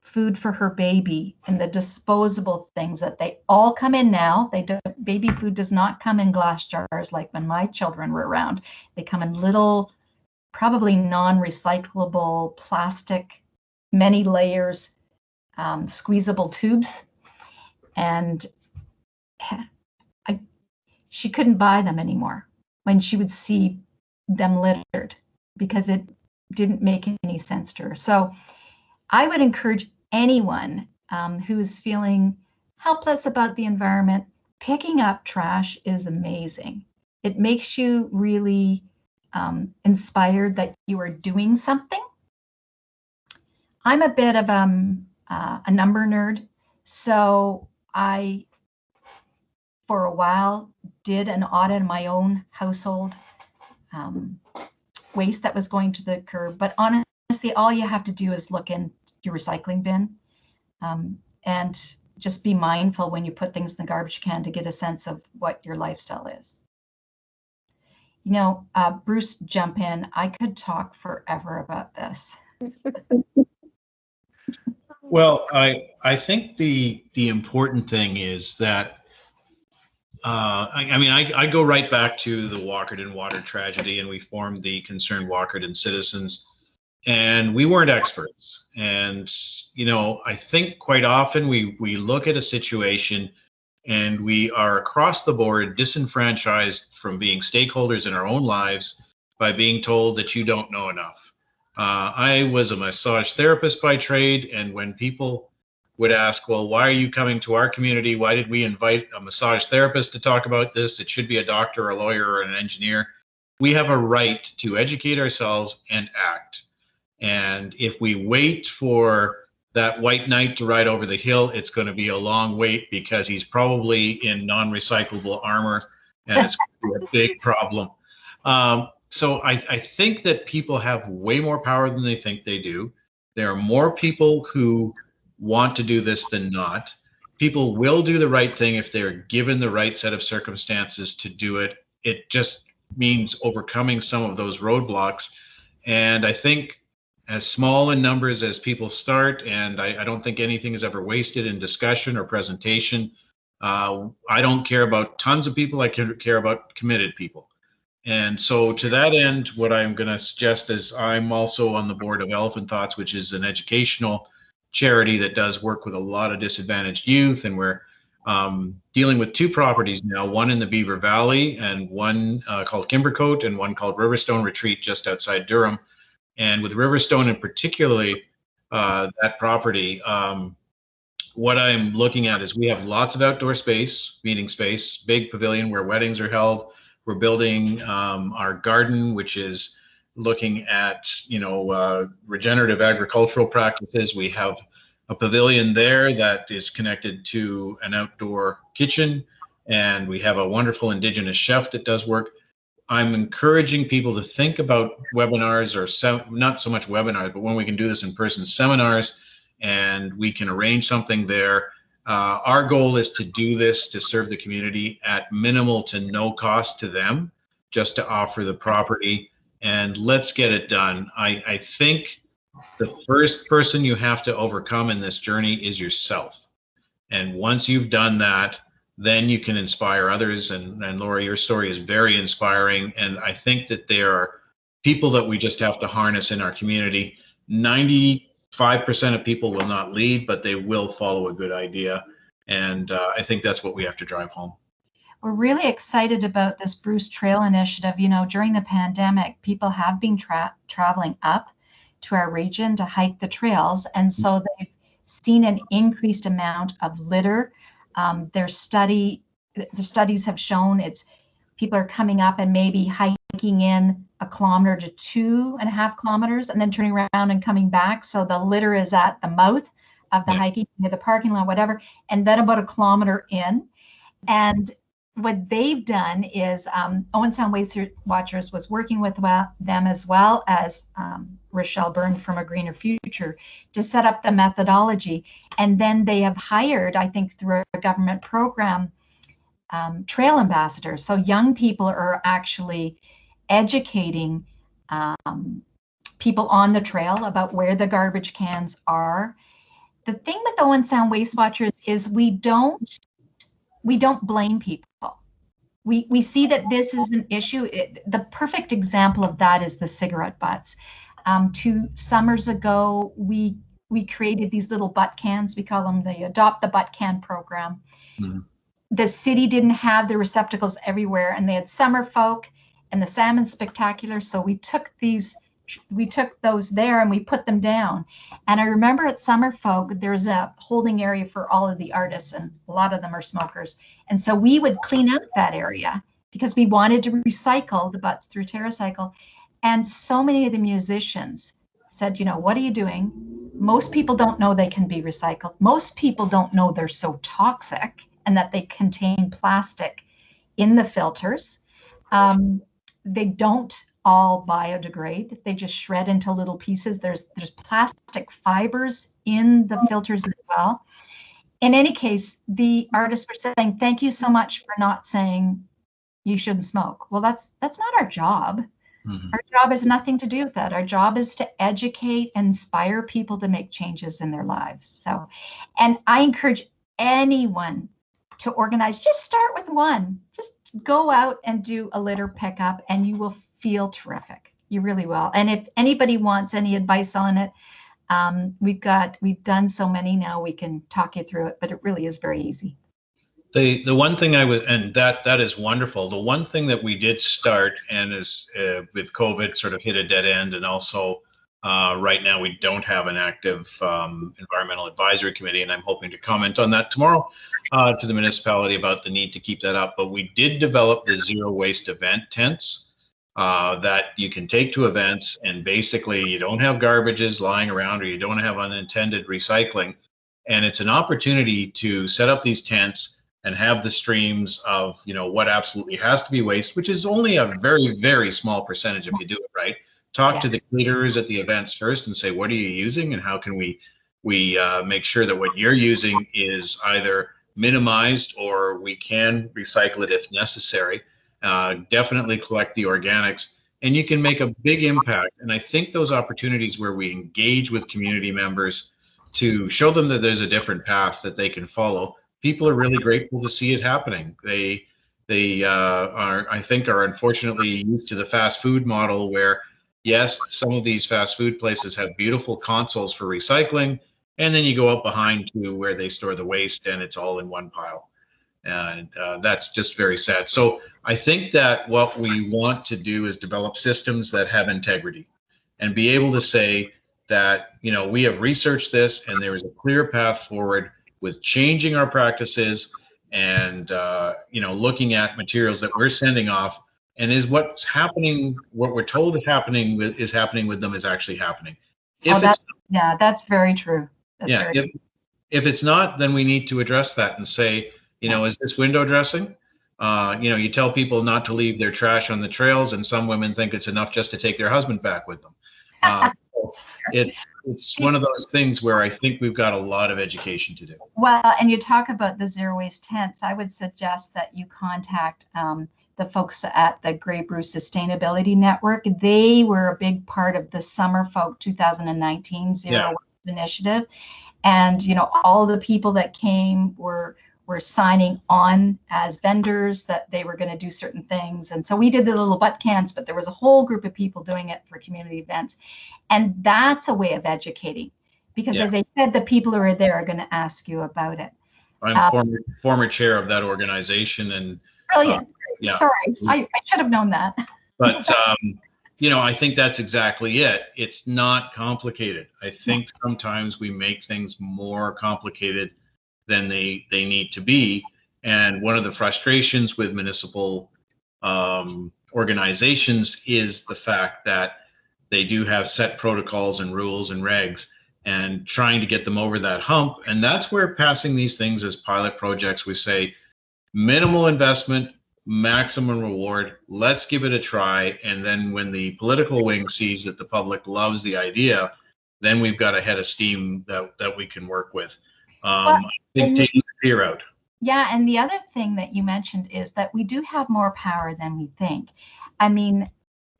food for her baby in the disposable things that they all come in now. Baby food does not come in glass jars like when my children were around. They come in little, probably non-recyclable plastic, many layers, squeezable tubes, and she couldn't buy them anymore when she would see them littered because it didn't make any sense to her. So I would encourage anyone who's feeling helpless about the environment, picking up trash is amazing. It makes you really inspired that you are doing something. I'm a bit of a number nerd, so I, for a while, did an audit of my own household waste that was going to the curb. But honestly, all you have to do is look in your recycling bin and just be mindful when you put things in the garbage can to get a sense of what your lifestyle is. You know, Bruce, jump in. I could talk forever about this. Well, I think the important thing is that I go right back to the Walkerton water tragedy, and we formed the Concerned Walkerton Citizens, and we weren't experts. And you know, I think quite often we look at a situation and we are across the board disenfranchised from being stakeholders in our own lives by being told that you don't know enough. I was a massage therapist by trade, and when people would ask, well, why are you coming to our community? Why did we invite a massage therapist to talk about this? It should be a doctor, a lawyer, or an engineer. We have a right to educate ourselves and act. And if we wait for that white knight to ride over the hill, it's going to be a long wait because he's probably in non-recyclable armor, and it's going to be a big problem. So I think that people have way more power than they think they do. There are more people who want to do this than not. People will do the right thing if they're given the right set of circumstances to do it. It just means overcoming some of those roadblocks. And I think as small in numbers as people start, and I don't think anything is ever wasted in discussion or presentation. I don't care about tons of people. I care about committed people. And so to that end, what I'm going to suggest is I'm also on the board of Elephant Thoughts, which is an educational charity that does work with a lot of disadvantaged youth. And we're dealing with two properties now, one in the Beaver Valley and one called Kimbercote and one called Riverstone Retreat just outside Durham. And with Riverstone in particularly, that property, what I'm looking at is we have lots of outdoor space, meeting space, big pavilion where weddings are held. We're building our garden, which is looking at, regenerative agricultural practices. We have a pavilion there that is connected to an outdoor kitchen, and we have a wonderful Indigenous chef that does work. I'm encouraging people to think about webinars, or not so much webinars, but when we can do this in person, seminars, and we can arrange something there. Our goal is to do this to serve the community at minimal to no cost to them, just to offer the property, and let's get it done. I think the first person you have to overcome in this journey is yourself. And once you've done that, then you can inspire others. And Laura, your story is very inspiring. And I think that there are people that we just have to harness in our community. 95% of people will not lead, but they will follow a good idea. And I think that's what we have to drive home. We're really excited about this Bruce Trail Initiative. You know, during the pandemic, people have been traveling up to our region to hike the trails. And so they've seen an increased amount of litter. The studies have shown people are coming up and maybe hiking in 1 kilometer to 2.5 kilometers and then turning around and coming back. So the litter is at the mouth of the hiking, near the parking lot, whatever, and then about 1 kilometer in. And what they've done is Owen Sound Waste Watchers was working with them, as well as Rochelle Byrne from A Greener Future, to set up the methodology. And then they have hired, I think through a government program, trail ambassadors. So young people are actually educating people on the trail about where the garbage cans are. The thing with Owen Sound Waste Watchers is we don't blame people. We see that this is an issue. The perfect example of that is the cigarette butts. 2 summers ago, we we created these little butt cans. We call them the Adopt the Butt Can program. Mhm. The city didn't have the receptacles everywhere, and they had Summer Folk and the Salmon Spectacular. So we took those there and we put them down. And I remember at Summer Folk, there's a holding area for all of the artists, and a lot of them are smokers. And so we would clean out that area because we wanted to recycle the butts through TerraCycle. And so many of the musicians said, what are you doing? Most people don't know they can be recycled. Most people don't know they're so toxic and that they contain plastic in the filters. They don't all biodegrade. They just shred into little pieces. There's plastic fibers in the filters as well. In any case, the artists were saying, thank you so much for not saying you shouldn't smoke. Well, that's not our job. Mhm. Our job has nothing to do with that. Our job is to educate and inspire people to make changes in their lives. So, and I encourage anyone to organize. Just start with one. Just go out and do a litter pickup, and you will feel terrific. You really will. And if anybody wants any advice on it, we've done so many now, we can talk you through it, but it really is very easy. The one thing and that is wonderful. The one thing that we did start, and is with COVID sort of hit a dead end, and also right now we don't have an active environmental advisory committee, and I'm hoping to comment on that tomorrow to the municipality about the need to keep that up. But we did develop the zero waste event tents that you can take to events, and basically you don't have garbages lying around, or you don't have unintended recycling, and it's an opportunity to set up these tents and have the streams of what absolutely has to be waste, which is only a very, very small percentage if you do it right. Talk to the caterers at the events first and say, what are you using, and how can we make sure that what you're using is either minimized or we can recycle it if necessary. Definitely collect the organics, and you can make a big impact. And I think those opportunities where we engage with community members to show them that there's a different path that they can follow, people are really grateful to see it happening. They are, I think, are unfortunately used to the fast food model where, yes, some of these fast food places have beautiful consoles for recycling, and then you go out behind to where they store the waste and it's all in one pile. And that's just very sad. So I think that what we want to do is develop systems that have integrity and be able to say that, we have researched this and there is a clear path forward with changing our practices and looking at materials that we're sending off, and is what's happening, what we're told is happening with them is actually happening. That's very true. If it's not, then we need to address that and say, is this window dressing? You tell people not to leave their trash on the trails, and some women think it's enough just to take their husband back with them. It's one of those things where I think we've got a lot of education to do. Well, and you talk about the zero waste tents. I would suggest that you contact the folks at the Grey Bruce Sustainability Network. They were a big part of the Summer Folk 2019 Zero Waste Initiative. And, all the people that came were signing on as vendors that they were going to do certain things. And so we did the little butt cans, but there was a whole group of people doing it for community events. And that's a way of educating, because as I said, the people who are there are going to ask you about it. I'm former chair of that organization, and brilliant. Sorry, I should have known that. But I think that's exactly it. It's not complicated. I think sometimes we make things more complicated than they need to be. And one of the frustrations with municipal organizations is the fact that they do have set protocols and rules and regs, and trying to get them over that hump. And that's where passing these things as pilot projects, we say minimal investment, maximum reward. Let's give it a try. And then when the political wing sees that the public loves the idea, then we've got a head of steam that we can work with. I think taking the fear out. Yeah, and the other thing that you mentioned is that we do have more power than we think. I mean,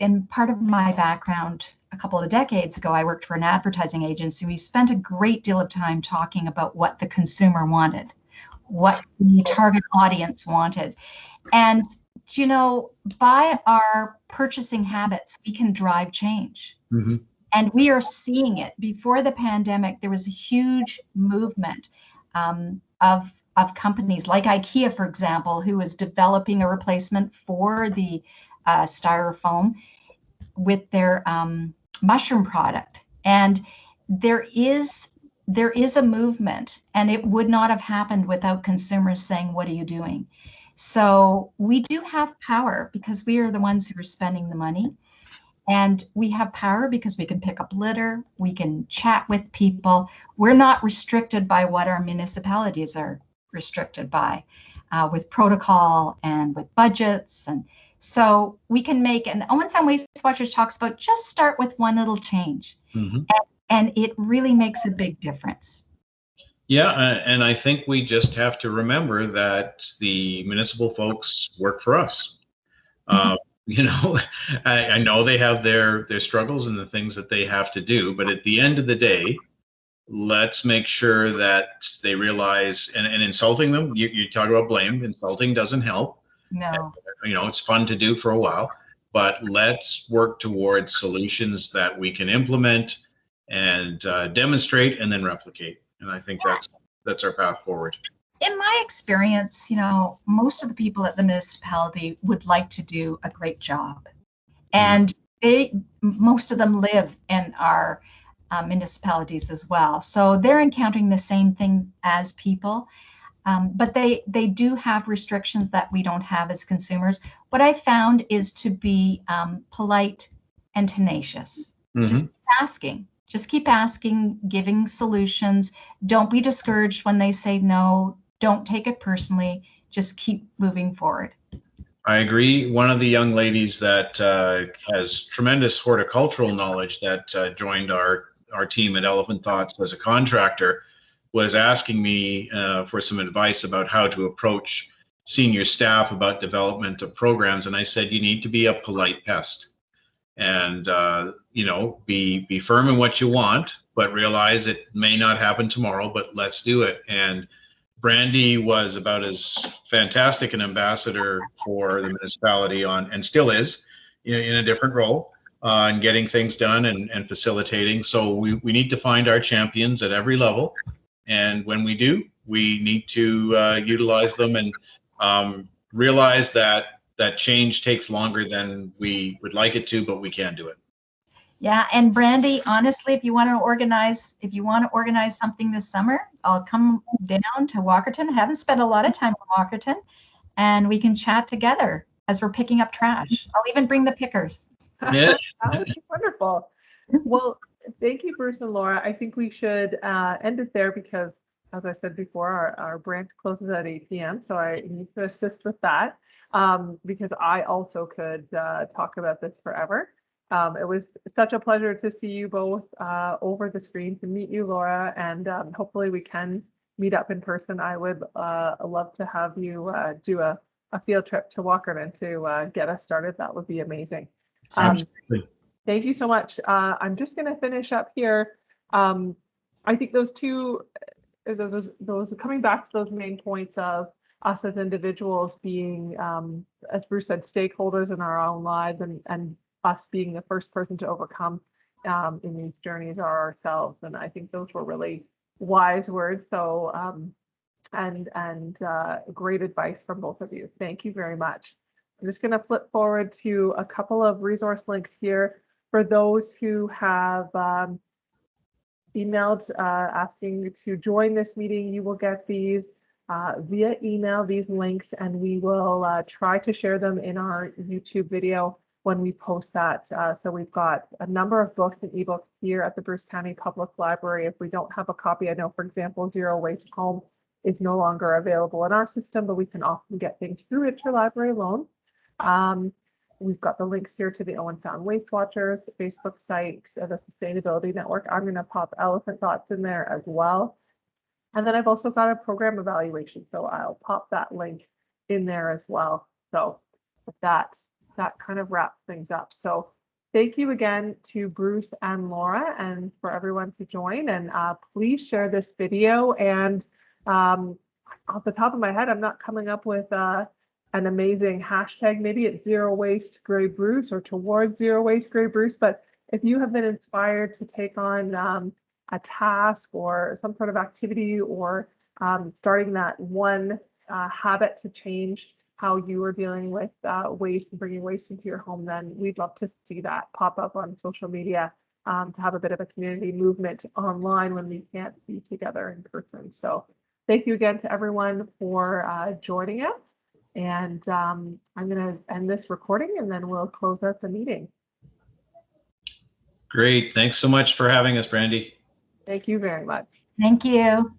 in part of my background, a couple of decades ago, I worked for an advertising agency. We spent a great deal of time talking about what the consumer wanted, what the target audience wanted. And, by our purchasing habits, we can drive change. Mm-hmm. And we are seeing it. Before the pandemic, there was a huge movement of companies like IKEA, for example, who is developing a replacement for the styrofoam with their mushroom product. And there is a movement, and it would not have happened without consumers saying, what are you doing? So we do have power because we are the ones who are spending the money. And we have power because we can pick up litter, we can chat with people. We're not restricted by what our municipalities are restricted by with protocol and with budgets. And so we can make, and Owen Sound Waste Watchers talks about just start with one little change. And it really makes a big difference. Yeah, and I think we just have to remember that the municipal folks work for us. You know, I know they have their struggles and the things that they have to do, but at the end of the day, let's make sure that they realize, and insulting them, you talk about blame, insulting doesn't help. No. You know, it's fun to do for a while, but let's work towards solutions that we can implement and demonstrate and then replicate. And I think that's our path forward. In my experience, you know, most of the people at the municipality would like to do a great job. And most of them live in our municipalities as well. So they're encountering the same thing as people. But they do have restrictions that we don't have as consumers. What I found is to be polite and tenacious. Just keep asking, giving solutions. Don't be discouraged when they say no. Don't take it personally. Just keep moving forward. I agree. One of the young ladies that has tremendous horticultural knowledge that joined our team at Elephant Thoughts as a contractor was asking me for some advice about how to approach senior staff about development of programs. And I said, you need to be a polite pest and, you know, be firm in what you want, but realize it may not happen tomorrow, but let's do it. And Brandy was about as fantastic an ambassador for the municipality and still is in a different role and getting things done and facilitating. So we need to find our champions at every level. And when we do, we need to utilize them and realize that change takes longer than we would like it to, but we can do it. Yeah, and Brandy, honestly, if you want to organize something this summer, I'll come down to Walkerton. I haven't spent a lot of time in Walkerton, and we can chat together as we're picking up trash. I'll even bring the pickers. Yeah. That would be wonderful. Well, thank you, Bruce and Laura. I think we should end it there because, as I said before, our branch closes at 8 p.m. So I need to assist with that because I also could talk about this forever. It was such a pleasure to see you both over the screen, to meet you, Laura, and hopefully we can meet up in person. I would love to have you do a field trip to Walkerton to get us started. That would be amazing. Absolutely. Thank you so much. I'm just going to finish up here. I think those coming back to those main points of us as individuals being, as Bruce said, stakeholders in our own lives and us being the first person to overcome in these journeys are ourselves. And I think those were really wise words. So, and great advice from both of you. Thank you very much. I'm just going to flip forward to a couple of resource links here for those who have emailed asking to join this meeting. You will get these via email, these links, and we will try to share them in our YouTube video when we post that. So we've got a number of books and ebooks here at the Bruce County Public Library. If we don't have a copy, I know, for example, Zero Waste Home is no longer available in our system, but we can often get things through Interlibrary Loan. We've got the links here to the Owen Sound Waste Watchers Facebook site, the Sustainability Network. I'm going to pop Elephant Thoughts in there as well. And then I've also got a program evaluation, so I'll pop that link in there as well. So with that kind of wraps things up. So thank you again to Bruce and Laura and for everyone to join. And please share this video. And off the top of my head, I'm not coming up with an amazing hashtag. Maybe it's Zero Waste Grey Bruce or Towards Zero Waste Grey Bruce. But if you have been inspired to take on a task or some sort of activity, or starting that one habit to change how you are dealing with waste and bringing waste into your home, then we'd love to see that pop up on social media, to have a bit of a community movement online when we can't be together in person. So thank you again to everyone for joining us. And I'm going to end this recording, and then we'll close out the meeting. Great. Thanks so much for having us, Brandy. Thank you very much. Thank you.